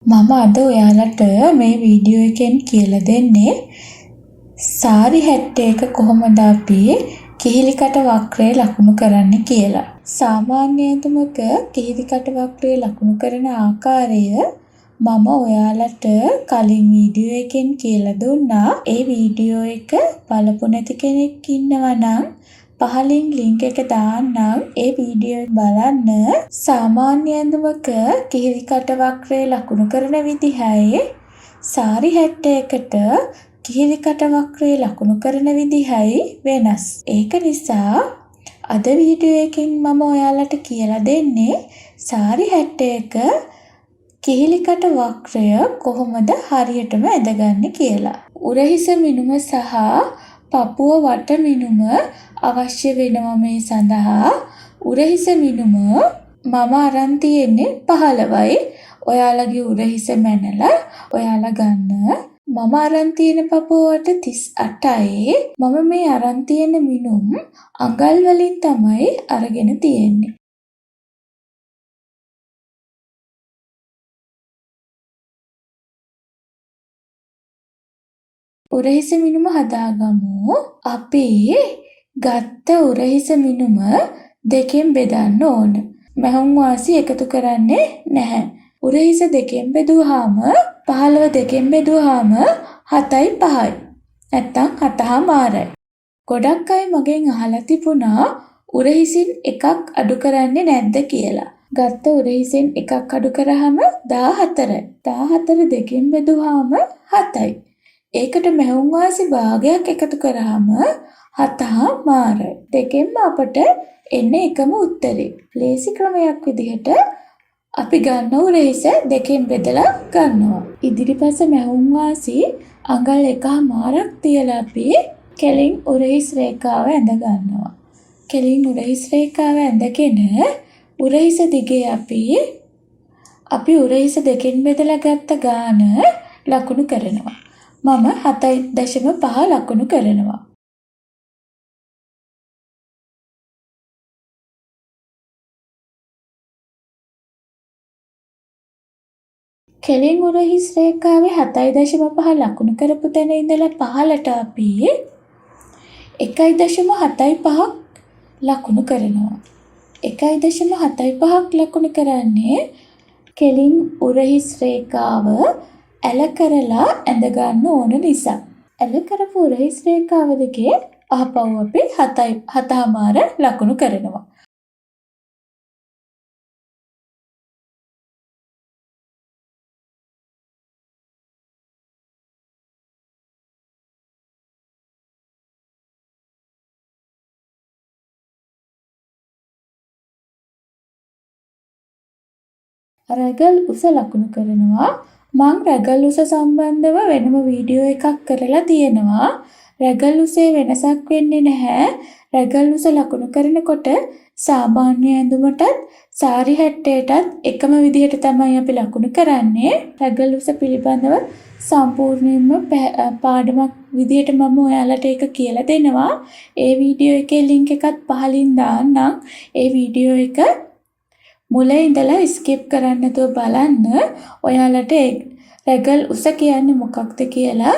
මම අද ඔයාලට මේ වීඩියෝ එකෙන් කියලා දෙන්නේ සාරි හැට් එක කොහොමද අපි කිහිලිකට වක්‍රය ලකුණු කරන්නේ කියලා. සාමාන්‍ය ඇඳුමක කිහිලිකට වක්‍රය ලකුණු කරන ආකාරය මම ඔයාලට කලින් වීඩියෝ එකෙන් කියලා දුන්නා. ඒ වීඩියෝ එක බලපු නැති කෙනෙක් ඉන්නවා නම් පහලින් ලින්ක් එක දාන්නම් ඒ වීඩියෝ එක බලන්න. සාමාන්‍ය ඇඳුමක කිහිලිකට වක්‍රය ලකුණු කරන විදිහයි සාරි හැට් එකකට කිහිලිකට වක්‍රය ලකුණු කරන විදිහයි වෙනස්. ඒක නිසා අද වීඩියෝ එකෙන් මම ඔයාලට කියලා දෙන්නේ සාරි හැට් එක කිහිලිකට වක්‍රය කොහොමද හරියටම ඇඳගන්නේ කියලා. උරහිස මිනුම සහ පපුව වට මිනුම අවශ්‍ය වෙනවා මේ සඳහා. උරහිස මිනුම මම අරන් තියෙන්නේ 15යි. ඔයාලගේ උරහිස මැනලා ඔයාලා ගන්න. මම අරන් තියෙන පපුව වට 38යි. මම මේ අරන් තියෙන මිනුම් අඟල් වලින් තමයි අරගෙන තියෙන්නේ. උරහිස මිනුම හදාගමු. අපි ගත්ත උරහිස මිනුම දෙකෙන් බෙදන්න ඕන. මැහුම් වාසි එකතු කරන්නේ නැහැ. උරහිස දෙකෙන් බෙදුවාම 15 දෙකෙන් බෙදුවාම 7.5යි. නැත්තම් 7.5යි. ගොඩක් අය මගෙන් අහලා තිබුණා උරහිසින් එකක් අඩු කරන්නේ නැද්ද කියලා. ගත්ත උරහිසෙන් එකක් අඩු කරාම 14යි. 14 දෙකෙන් බෙදුවාම 7යි. ඒකට මැහුම් වාසි භාගයක් එකතු කරාම 7.5යි. දෙකෙන්ම අපට එන්නේ එකම උත්තරේ. ලේසි ක්‍රමයක් විදිහට අපි ගන්න උරහිස දෙකෙන් බෙදලා ගන්නවා. ඉදිරිපස මැහුම් වාසි අඟල් 1.5ක් තියලා අපි කෙලින් උරහිස් රේඛාව ඇඳ ගන්නවා. කෙලින් උරහිස් රේඛාව ඇඳගෙන උරහිස දිගේ අපි උරහිස දෙකෙන් බෙදලා ගත්ත ගාන ලකුණු කරනවා. මම 7.5 ලකුණු කරනවා. කෙලින් උරහිස් රේඛාවේ 7.5 ලකුණු කරපු තැන ඉඳලා පහළට අපි 1.75ක් ලකුණු කරනවා. 1.75ක් ලකුණු කරන්නේ කෙලින් උරහිස් රේඛාව ඇල කරලා ඇඳ ගන්න ඕන නිසා. ඇල කරපු උරහිස් රේඛාව දෙකේ ආපහු අපි 7.5 ලකුණු කරනවා. රැගල් උස ලකුණු කරනවා. මං රැගල් උස සම්බන්ධව වෙනම වීඩියෝ එකක් කරලා තියෙනවා. රැගල් උසේ වෙනසක් වෙන්නේ නැහැ. රැගල් උස ලකුණු කරනකොට සාමාන්‍ය ඇඳුමටත් සාරි හැට්ටයටත් එකම විදිහට තමයි අපි ලකුණු කරන්නේ. රැගල් උස පිළිබඳව සම්පූර්ණයෙන්ම පාඩමක් විදිහට මම ඔයාලට ඒක කියලා දෙනවා. ඒ වීඩියෝ එකේ ලින්ක් එකත් පහලින් දාන්නම්. ඒ වීඩියෝ එක මුලින් ඉඳලා ස්කිප් කරන්න නැතුව බලන්න. ඔයාලට රැගල් උස කියන්නේ මොකක්ද කියලා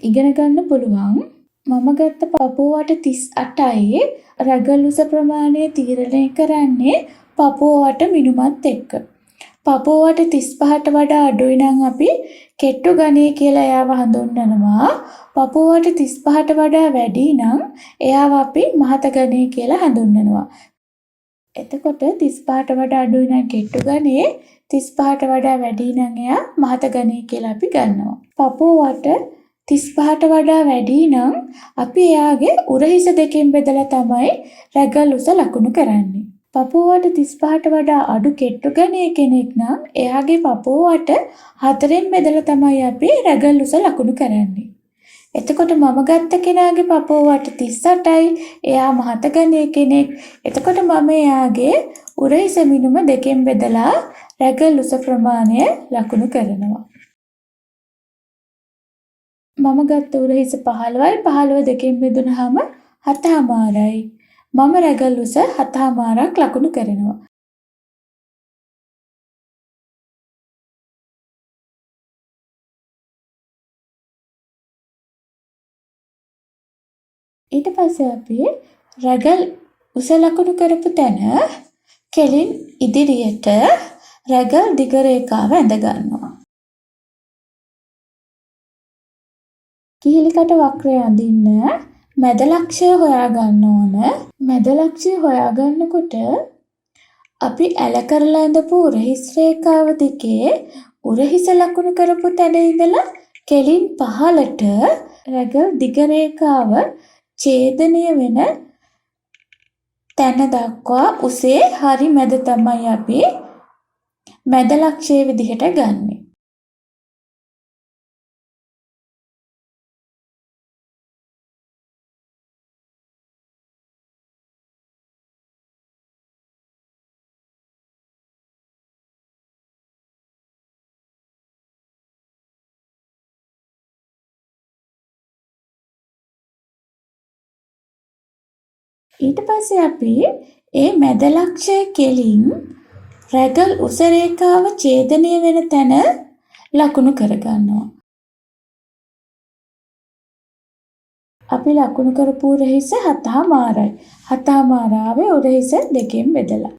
ඉගෙන ගන්න පුළුවන්. මම ගත්ත පපුව වට 38යි. රැගල් උස ප්‍රමාණය තීරණය කරන්නේ පපුව වට මිනුමත් එක්ක. පපුව වට 35ට වඩා අඩුයි නම් අපි කෙට්ටු ගණය කියලා එයාව හඳුන්වනවා. පපුව වට 35ට වඩා වැඩි නම් එයාව අපි මහත ගණය කියලා හඳුන්වනවා. එතකොට 35ට වඩා අඩුයි නම් කෙට්ටු ගණේ, 35ට වඩා වැඩි නම් එයා මහත ගණේ කියලා අපි ගන්නවා. පපුව වට 35ට වඩා වැඩි නම් අපි එයාගේ උරහිස දෙකෙන් බෙදලා තමයි රැගල් උස ලකුණු කරන්නේ. පපුව වට 35ට වඩා අඩු කෙට්ටු ගණේ කෙනෙක් නම් එයාගේ පපුව වට 4ෙන් බෙදලා තමයි අපි රැගල් උස ලකුණු කරන්නේ. එතකොට මම ගත්ත කෙනාගේ පපුව වට 38යි. එයා මහත ගණයේ කෙනෙක්. එතකොට මම එයාගේ උරහිස මිනුම දෙකෙන් බෙදලා රැගල් උස ප්‍රමාණය ලකුණු කරනවා. මම ගත්ත උරහිස 15යි. 15 දෙකෙන් බෙදුනහම 7.5යි. මම රැගල් උස 7.5ක් ලකුණු කරනවා. ඊට පස්සේ අපි රැගල් උස ලකුණු කරපු තැන කෙලින් ඉදිරියට රැගල් දිග රේඛාව ඇඳ ගන්නවා. කිහිලිකට වක්‍රය අඳින්න මැද ලක්ෂය හොයා ගන්න ඕන. මැද ලක්ෂය හොයා ගන්නකොට අපි ඇල කරලා ඇඳපු උරහිස් රේඛාව දිගේ උරහිස ලකුණු කරපු තැන ඉඳලා කෙලින් පහළට රැගල් දිග රේඛාව ඡේදනය වෙන තැන දක්වා උසේ හරි මැද තමයි අපි මැද ලක්ෂයේ විදිහට ගන්නෙ. ඊට පස්සේ අපි ඒ මැද ලක්ෂය කෙලින් රැගල් උස රේඛාව ඡේදනය වෙන තැන ලකුණු කරගන්නවා. අපි ලකුණු කරපු උරහිස 7මාරයි. 7මාරාවේ උරහිස දෙකෙන් බෙදලා.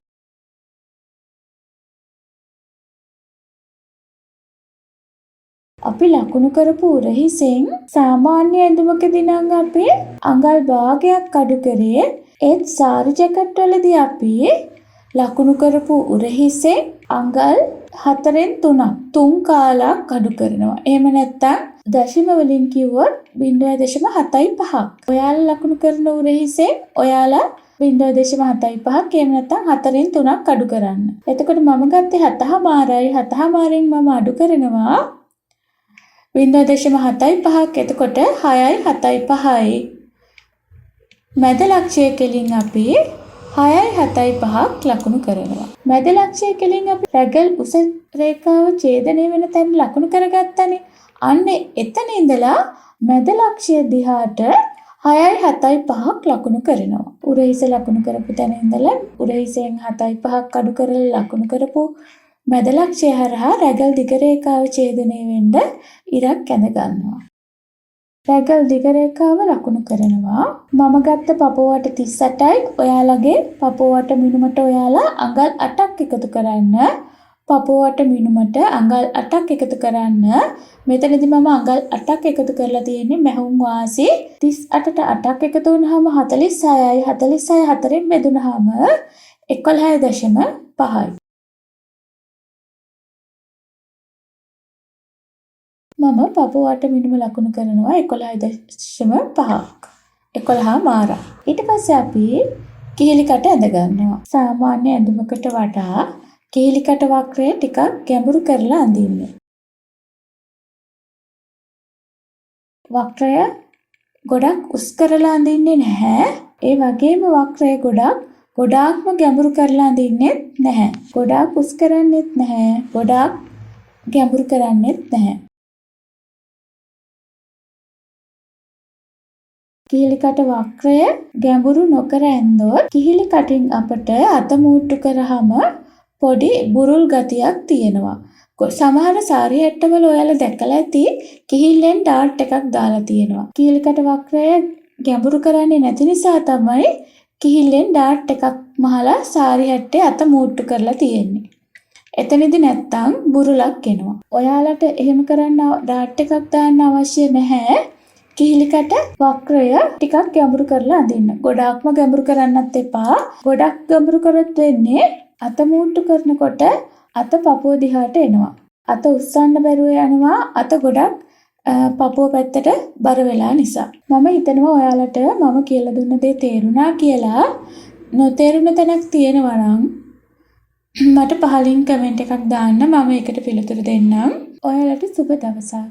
අපි ලකුණු කරපු උරහිසෙන් සාමාන්‍ය ඇඳුමකදී නම් අපි අඟල් භාගයක් අඩු කරේ. ඒත් සාරි ජැකට් වලදී අපි ලකුණු කරපු උරහිසෙන් අඟල් 4න් 3 කාලක් අඩු කරනවා. එහෙම නැත්නම් දශම වලින් කිව්වොත් 0.75ක්. ඔයාලා ලකුණු කරන උරහිසෙන් ඔයාලා 0.75ක් එහෙම නැත්නම් 4න් 3ක් අඩු කරන්න. එතකොට මම ගත්තේ 7මාරයි. 7මාරෙන් මම අඩු කරනවා 0.75ක්. එතකොට 6යි 7.5යි. මැද ලක්ෂය කෙලින් අපි 6යි 7.5ක් ලකුණු කරනවා. මැද ලක්ෂය කෙලින් අපි රැගල් උස රේඛාව ඡේදනය වෙන තැන ලකුණු කරගත්තනේ. අන්න එතන ඉඳලා මැද ලක්ෂය දිහාට 6යි 7.5ක් ලකුණු කරනවා. උරහිස ලකුණු කරපු තැන ඉඳලා උරහිසෙන් 7.5ක් අඩු කරලා ලකුණු කරපු මැද ලක්ෂය හරහා රැගල් දිග රේඛාව ඡේදනය වෙන්න ඉරක් ඇඳ ගන්නවා. රැගල් දිග රේඛාව ලකුණු කරනවා. මම ගත්ත පපුවට 38යි. ඔයාලගේ පපුවට මිනුමට ඔයාලා අඟල් 8ක් එකතු කරන්න. පපුවට මිනුමට අඟල් 8ක් එකතු කරන්න. මෙතනදී මම අඟල් 8ක් එකතු කරලා තියෙන්නේ මැහුම් වාසි 38ට 8ක් එකතු වුනහම 46යි. 46 4ෙන් බෙදුනහම 11.5යි. මම පපුවට මිනුම ලකුණු කරනවා 11.5ක්. 11 මාරා. ඊට පස්සේ අපි කිහිලිකට ඇඳ ගන්නවා. සාමාන්‍ය ඇඳුමකට වඩා කිහිලිකට වක්‍රය ටිකක් ගැඹුරු කරලා අඳින්න. වක්‍රය ගොඩක් උස් කරලා අඳින්නේ නැහැ. ඒ වගේම වක්‍රය ගොඩාක්ම ගැඹුරු කරලා අඳින්නෙත් නැහැ. ගොඩාක් උස් කරන්නෙත් නැහැ. ගොඩාක් ගැඹුරු කරන්නෙත් නැහැ. කිහිලිකට වක්‍රය ගැඹුරු නොකර ඇන්දොත් කිහිලි කටින් අපට අත මූට්ටු කරාම පොඩි බුරුල් ගතියක් තියෙනවා. සමහර සාරි හැට්ටවල ඔයාලා දැකලා ඇති කිහිල්ලෙන් ඩාට් එකක් දාලා තියෙනවා. කිහිලිකට වක්‍රය ගැඹුරු කරන්නේ නැති නිසා තමයි කිහිල්ලෙන් ඩාට් එකක් මහලා සාරි හැට්ටේ අත මූට්ටු කරලා තියෙන්නේ. එතනදී නැත්තම් බුරුලක් එනවා. ඔයාලට එහෙම කරන්න ඩාට් එකක් දාන්න අවශ්‍ය නැහැ. කිහිලිකට වක්‍රය ටිකක් ගැඹුරු කරලා අඳින්න. ගොඩාක්ම ගැඹුරු කරන්නත් එපා. ගොඩක් ගැඹුරු කරොත් වෙන්නේ අත මූට්ටු කරනකොට අත පපුව දිහාට එනවා. අත උස්සන්න බැරුව යනවා. අත ගොඩක් පපුව පැත්තට බර වෙලා නිසා. මම හිතනවා ඔයාලට මම කියලා දුන්න දේ තේරුණා කියලා. නොතේරුණ තැනක් තියෙනවා නම් මට පහලින් කමෙන්ට් එකක් දාන්න. මම ඒකට පිළිතුරු දෙන්නම්. ඔයාලට සුබ දවසක්.